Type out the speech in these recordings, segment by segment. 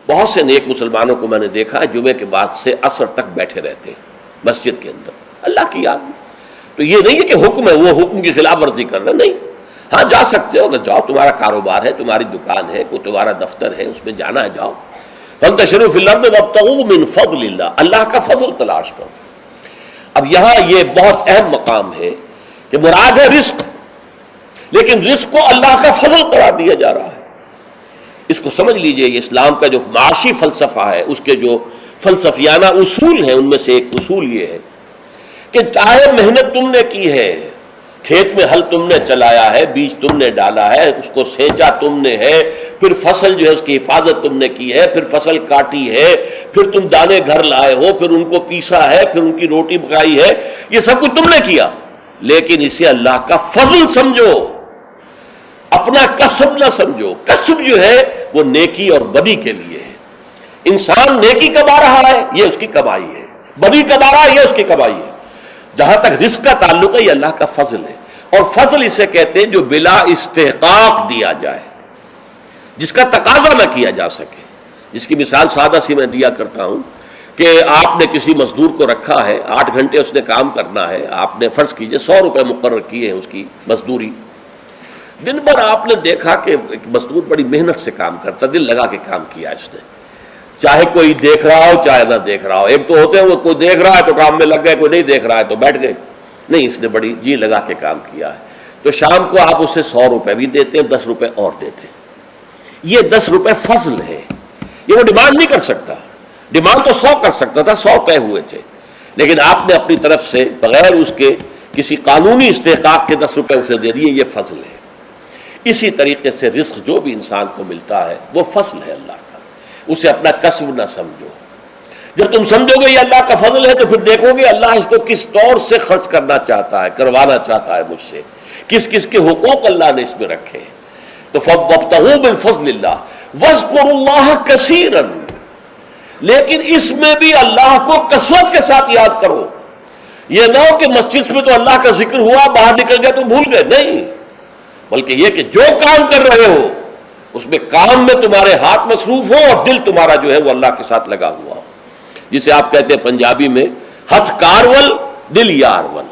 بہت سے نیک مسلمانوں کو میں نے دیکھا جمعے کے بعد سے عصر تک بیٹھے رہتے ہیں مسجد کے اندر اللہ کی یاد میں. تو یہ نہیں ہے کہ حکم ہے وہ حکم کی خلاف ورزی کر رہا، نہیں. ہاں جا سکتے ہو، اگر جاؤ، تمہارا کاروبار ہے، تمہاری دکان ہے، کوئی تمہارا دفتر ہے، اس میں جانا ہے جاؤ. فانتشروا فی الارض وابتغوا من فضل اللہ، اللہ کا فضل تلاش کرو. اب یہاں یہ بہت اہم مقام ہے کہ مراد ہے رزق، لیکن رزق کو اللہ کا فضل قرار دیا جا رہا ہے. اس کو سمجھ لیجئے، یہ اسلام کا جو معاشی فلسفہ ہے، اس کے جو فلسفیانہ اصول ہیں، ان میں سے ایک اصول یہ ہے کہ چاہے محنت تم نے کی ہے، کھیت میں ہل تم نے چلایا ہے، بیج تم نے ڈالا ہے، اس کو سینچا تم نے ہے، پھر فصل جو ہے اس کی حفاظت تم نے کی ہے، پھر فصل کاٹی ہے، پھر تم دانے گھر لائے ہو، پھر ان کو پیسا ہے، پھر ان کی روٹی پکائی ہے، یہ سب کچھ تم نے کیا، لیکن اسے اللہ کا فضل سمجھو، اپنا کسب نہ سمجھو. کسب جو ہے وہ نیکی اور بدی کے لیے ہے. انسان نیکی کما رہا ہے، یہ اس کی کمائی ہے، بدی کما رہا ہے، یہ اس کی کمائی ہے. جہاں تک رزق کا تعلق ہے، یہ اللہ کا فضل ہے. اور فضل اسے کہتے ہیں جو بلا استحقاق دیا جائے، جس کا تقاضا نہ کیا جا سکے. جس کی مثال سادہ سی میں دیا کرتا ہوں کہ آپ نے کسی مزدور کو رکھا ہے، 8 گھنٹے اس نے کام کرنا ہے، آپ نے فرض کیجئے 100 روپے مقرر کیے ہیں اس کی مزدوری. دن بھر آپ نے دیکھا کہ ایک مزدور بڑی محنت سے کام کرتا، دل لگا کے کام کیا اس نے، چاہے کوئی دیکھ رہا ہو چاہے نہ دیکھ رہا ہو. ایک تو ہوتے ہیں وہ کوئی دیکھ رہا ہے تو کام میں لگ گئے، کوئی نہیں دیکھ رہا ہے تو بیٹھ گئے. نہیں، اس نے بڑی جی لگا کے کام کیا ہے. تو شام کو آپ اسے 100 روپے بھی دیتے ہیں، 10 روپے اور دیتے ہیں. یہ 10 روپے فضل ہے، یہ وہ ڈیمانڈ نہیں کر سکتا. ڈیمانڈ تو 100 کر سکتا تھا، 100 طے ہوئے تھے، لیکن آپ نے اپنی طرف سے بغیر اس کے کسی قانونی استحقاق کے 10 روپے اسے دے دیے، یہ فضل ہے. اسی طریقے سے رزق جو بھی انسان کو ملتا ہے وہ فضل ہے اللہ کا، اسے اپنا کسب نہ سمجھو. جب تم سمجھو گے یہ اللہ کا فضل ہے تو پھر دیکھو گے اللہ اس کو کس طور سے خرچ کرنا چاہتا ہے، کروانا چاہتا ہے مجھ سے، کس کس کے حقوق اللہ نے اس میں رکھے. تو فَابْتَغُوا مِن فَضْلِ اللَّهِ وَاذْكُرُوا اللَّهَ كَثِيرًا، لیکن اس میں بھی اللہ کو کثرت کے ساتھ یاد کرو. یہ نہ ہو کہ مسجد میں تو اللہ کا ذکر ہوا، باہر نکل گیا تو بھول گئے، نہیں، بلکہ یہ کہ جو کام کر رہے ہو اس میں کام میں تمہارے ہاتھ مصروف ہو اور دل تمہارا جو ہے وہ اللہ کے ساتھ لگا ہوا ہو. جسے آپ کہتے ہیں پنجابی میں ہتھ کارول دل یارول.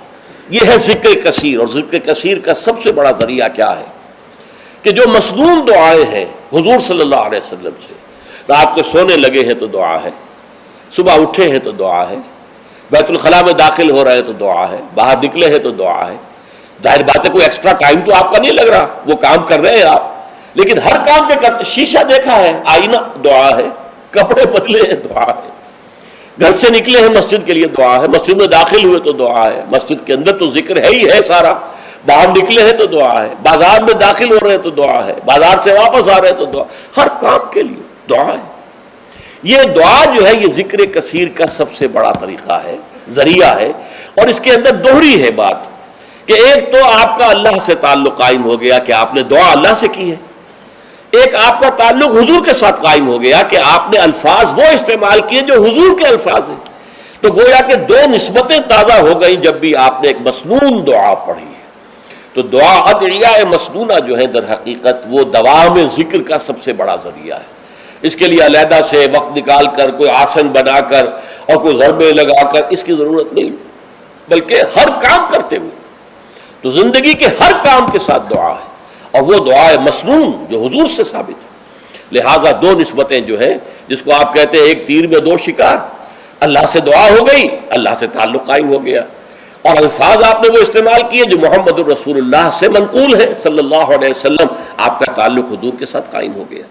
یہ ہے ذکر کثیر. اور ذکر کثیر کا سب سے بڑا ذریعہ کیا ہے کہ جو مسنون دعائیں ہیں حضور صلی اللہ علیہ وسلم سے، رات کو سونے لگے ہیں تو دعا ہے، صبح اٹھے ہیں تو دعا ہے، بیت الخلاء میں داخل ہو رہے ہیں تو دعا ہے، باہر نکلے ہیں تو دعا ہے. ظاہر بات ہے کوئی ایکسٹرا ٹائم تو آپ کا نہیں لگ رہا، وہ کام کر رہے ہیں آپ، لیکن ہر کام کے کرتے. شیشہ دیکھا ہے، آئینہ دعا ہے، کپڑے بدلے ہیں دعا ہے، گھر سے نکلے ہیں مسجد کے لیے دعا ہے، مسجد میں داخل ہوئے تو دعا ہے، مسجد کے اندر تو ذکر ہے ہی ہے سارا، باہر نکلے ہیں تو دعا ہے، بازار میں داخل ہو رہے ہیں تو دعا ہے، بازار سے واپس آ رہے ہیں تو دعا، ہر کام کے لیے دعا ہے. یہ دعا جو ہے یہ ذکر کثیر کا سب سے بڑا طریقہ ہے، ذریعہ ہے. اور اس کے اندر دوہری ہے بات کہ ایک تو آپ کا اللہ سے تعلق قائم ہو گیا کہ آپ نے دعا اللہ سے کی ہے، ایک آپ کا تعلق حضور کے ساتھ قائم ہو گیا کہ آپ نے الفاظ وہ استعمال کیے جو حضور کے الفاظ ہیں. تو گویا کہ دو نسبتیں تازہ ہو گئیں جب بھی آپ نے ایک مسنون دعا پڑھی ہے. تو دعا ادعیاء مسنونہ جو ہے در حقیقت وہ دوام ذکر کا سب سے بڑا ذریعہ ہے. اس کے لیے علیحدہ سے وقت نکال کر کوئی آسن بنا کر اور کوئی ضربے لگا کر اس کی ضرورت نہیں، بلکہ ہر کام کرتے ہوئے. تو زندگی کے ہر کام کے ساتھ دعا ہے، اور وہ دعا مسنون جو حضور سے ثابت ہے. لہٰذا دو نسبتیں جو ہیں جس کو آپ کہتے ہیں ایک تیر میں دو شکار، اللہ سے دعا ہو گئی، اللہ سے تعلق قائم ہو گیا، اور الفاظ آپ نے وہ استعمال کیے جو محمد الرسول اللہ سے منقول ہے صلی اللہ علیہ وسلم، آپ کا تعلق حضور کے ساتھ قائم ہو گیا.